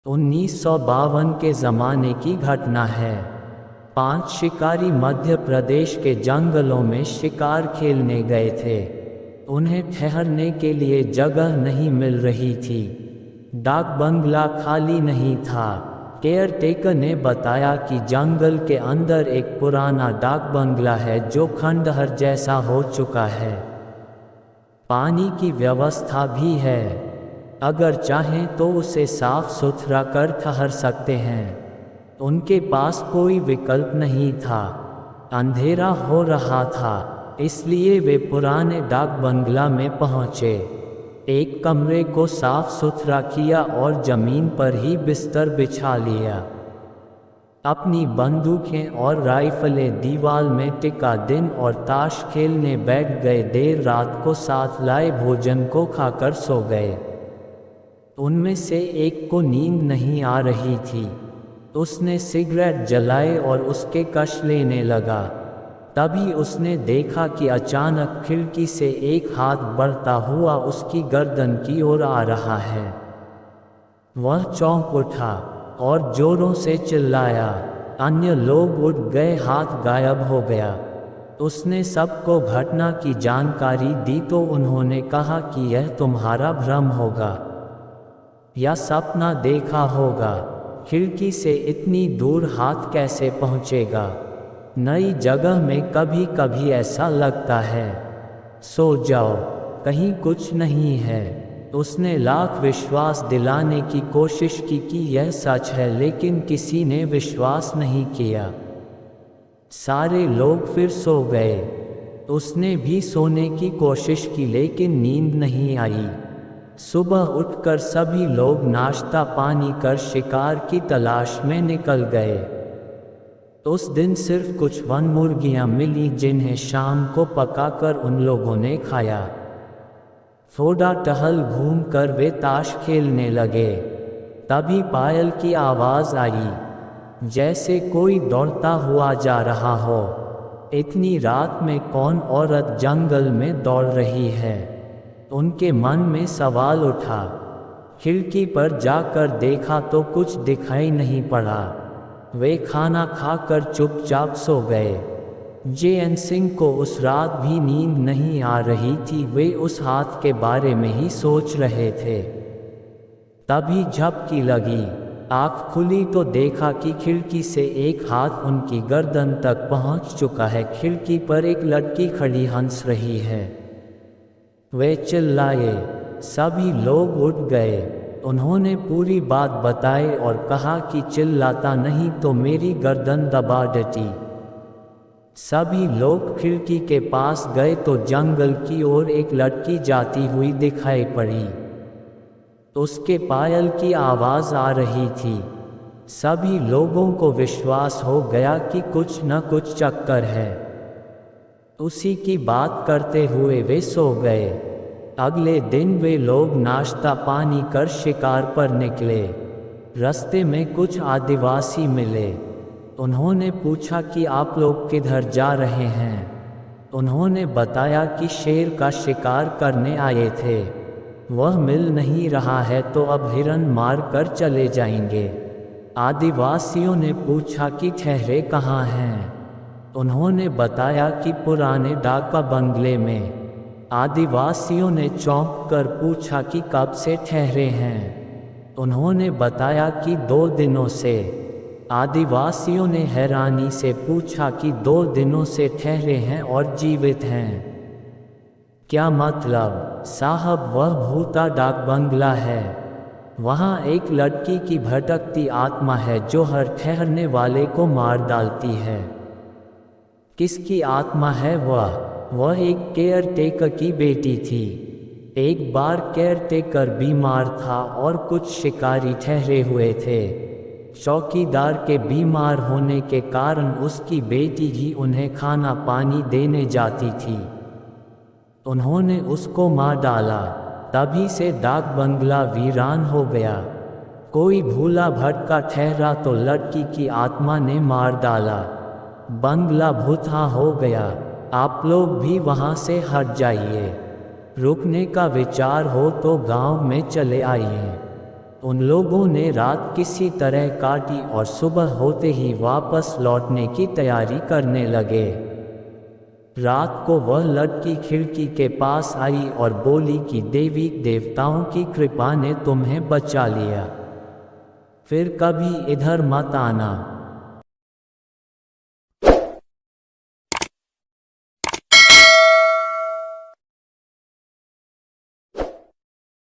1952 के ज़माने की घटना है। 5 शिकारी मध्य प्रदेश के जंगलों में शिकार खेलने गए थे। उन्हें ठहरने के लिए जगह नहीं मिल रही थी। डाक बंगला खाली नहीं था। केयरटेकर ने बताया कि जंगल के अंदर एक पुराना डाक बंगला है जो खंडहर जैसा हो चुका है। पानी की व्यवस्था भी है, अगर चाहें तो उसे साफ सुथरा कर ठहर सकते हैं। उनके पास कोई विकल्प नहीं था। अंधेरा हो रहा था, इसलिए वे पुराने डाक बंगला में पहुंचे। एक कमरे को साफ सुथरा किया और जमीन पर ही बिस्तर बिछा लिया। अपनी बंदूकें और राइफलें दीवार में टिका दिन और ताश खेलने बैठ गए। देर रात को साथ लाए भोजन को खाकर सो गए। उनमें से एक को नींद नहीं आ रही थी। उसने सिगरेट जलाए और उसके कश लेने लगा। तभी उसने देखा कि अचानक खिड़की से एक हाथ बढ़ता हुआ उसकी गर्दन की ओर आ रहा है। वह चौंक उठा और जोरों से चिल्लाया। अन्य लोग उठ गए, हाथ गायब हो गया। उसने सबको घटना की जानकारी दी तो उन्होंने कहा कि यह तुम्हारा भ्रम होगा या सपना देखा होगा। खिड़की से इतनी दूर हाथ कैसे पहुंचेगा? नई जगह में कभी कभी ऐसा लगता है। सो जाओ, कहीं कुछ नहीं है। उसने लाख विश्वास दिलाने की कोशिश की कि यह सच है, लेकिन किसी ने विश्वास नहीं किया। सारे लोग फिर सो गए। उसने भी सोने की कोशिश की, लेकिन नींद नहीं आई। सुबह उठकर सभी लोग नाश्ता पानी कर शिकार की तलाश में निकल गए। उस दिन सिर्फ कुछ वन मुर्गियां मिली, जिन्हें शाम को पकाकर उन लोगों ने खाया। थोड़ा टहल घूमकर वे ताश खेलने लगे। तभी पायल की आवाज़ आई, जैसे कोई दौड़ता हुआ जा रहा हो। इतनी रात में कौन औरत जंगल में दौड़ रही है? उनके मन में सवाल उठा। खिड़की पर जाकर देखा तो कुछ दिखाई नहीं पड़ा। वे खाना खाकर चुपचाप सो गए। जे.एन. सिंह को उस रात भी नींद नहीं आ रही थी। वे उस हाथ के बारे में ही सोच रहे थे। तभी झपकी लगी। आँख खुली तो देखा कि खिड़की से एक हाथ उनकी गर्दन तक पहुंच चुका है। खिड़की पर एक लड़की खड़ी हंस रही है। वे चिल्लाए। सभी लोग उठ गए। उन्होंने पूरी बात बताई और कहा कि चिल्लाता नहीं तो मेरी गर्दन दबा देती। सभी लोग खिड़की के पास गए तो जंगल की ओर एक लड़की जाती हुई दिखाई पड़ी। उसके पायल की आवाज़ आ रही थी। सभी लोगों को विश्वास हो गया कि कुछ न कुछ चक्कर है। उसी की बात करते हुए वे सो गए। अगले दिन वे लोग नाश्ता पानी कर शिकार पर निकले। रास्ते में कुछ आदिवासी मिले। उन्होंने पूछा कि आप लोग किधर जा रहे हैं? उन्होंने बताया कि शेर का शिकार करने आए थे। वह मिल नहीं रहा है तो अब हिरन मार कर चले जाएंगे। आदिवासियों ने पूछा कि ठहरे कहाँ हैं? उन्होंने बताया कि पुराने डाका बंगले में। आदिवासियों ने चौंक कर पूछा कि कब से ठहरे हैं? उन्होंने बताया कि 2 दिनों से। आदिवासियों ने हैरानी से पूछा कि 2 दिनों से ठहरे हैं और जीवित हैं? क्या मतलब? साहब, वह भूता डाक बंगला है। वहाँ एक लड़की की भटकती आत्मा है जो हर ठहरने वाले को मार डालती है। किसकी आत्मा है वह? वह एक केयरटेकर की बेटी थी। एक बार केयरटेकर बीमार था और कुछ शिकारी ठहरे हुए थे। चौकीदार के बीमार होने के कारण उसकी बेटी ही उन्हें खाना पानी देने जाती थी। उन्होंने उसको मार डाला। तभी से डाक बंगला वीरान हो गया। कोई भूला भटका ठहरा तो लड़की की आत्मा ने मार डाला। बंगला भूता हो गया। आप लोग भी वहाँ से हट जाइए। रुकने का विचार हो तो गांव में चले आइए। उन लोगों ने रात किसी तरह काटी और सुबह होते ही वापस लौटने की तैयारी करने लगे। रात को वह लड़की खिड़की के पास आई और बोली कि देवी देवताओं की कृपा ने तुम्हें बचा लिया, फिर कभी इधर मत आना।